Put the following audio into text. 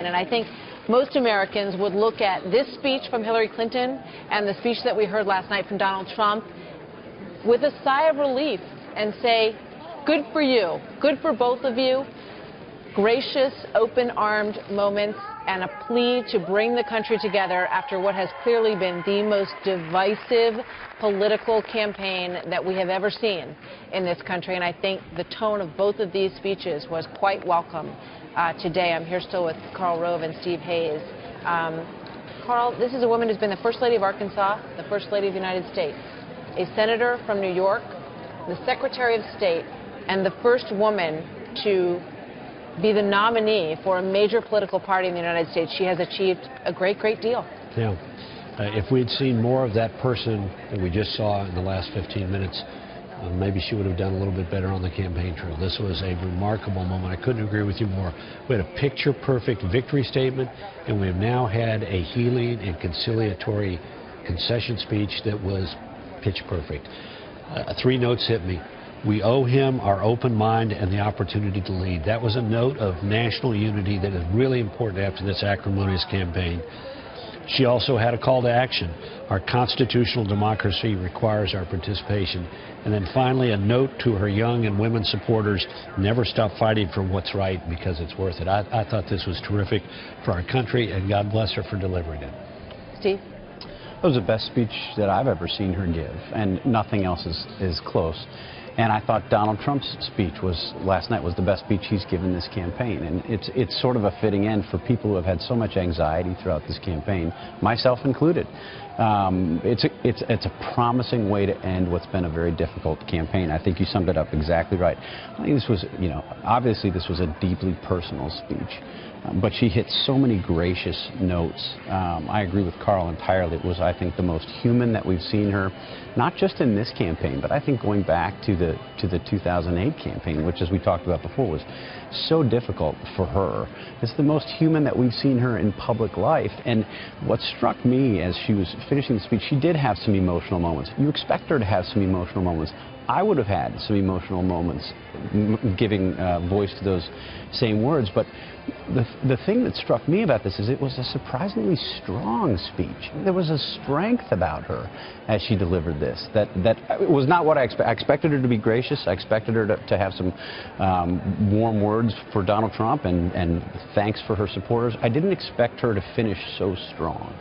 And I think most Americans would look at this speech from Hillary Clinton and the speech that we heard last night from Donald Trump with a sigh of relief and say, good for you, good for both of you. Gracious, open-armed moments and a plea to bring the country together after what has clearly been the most divisive political campaign that we have ever seen in this country. And I think the tone of both of these speeches was quite welcome today. I'm here still with Karl Rove and Steve Hayes. Karl, this is a woman who's been the First Lady of Arkansas, the First Lady of the United States, a senator from New York, the Secretary of State, and the first woman to be the nominee for a major political party in the United States. She has achieved a great, great deal. Yeah. If we'd seen more of that person that we just saw in the last 15 minutes, maybe she would have done a little bit better on the campaign trail. This was a remarkable moment. I couldn't agree with you more. We had a picture-perfect victory statement, and we have now had a healing and conciliatory concession speech that was pitch-perfect. Three notes hit me. We owe him our open mind and the opportunity to lead. That was a note of national unity that is really important after this acrimonious campaign. She also had a call to action. Our constitutional democracy requires our participation. And then finally, a note to her young and women supporters: never stop fighting for what's right because it's worth it. I thought this was terrific for our country, and God bless her for delivering it. Steve? It was the best speech that I've ever seen her give, and nothing else is close. And I thought Donald Trump's speech last night was the best speech he's given this campaign. And it's sort of a fitting end for people who have had so much anxiety throughout this campaign, myself included. It's a promising way to end what's been a very difficult campaign. I think you summed it up exactly right. I think this was, obviously this was a deeply personal speech. But she hit so many gracious notes. I agree with Karl entirely. It was, I think, the most human that we've seen her, not just in this campaign, but I think going back to the 2008 campaign, which, as we talked about before, was so difficult for her. It's the most human that we've seen her in public life. And what struck me as she was finishing the speech, she did have some emotional moments. You expect her to have some emotional moments. I would have had some emotional moments giving voice to those same words, but the thing that struck me about this is it was a surprisingly strong speech. There was a strength about her as she delivered this that was not what I expected. I expected her to be gracious. I expected her to have some warm words for Donald Trump and thanks for her supporters. I didn't expect her to finish so strong.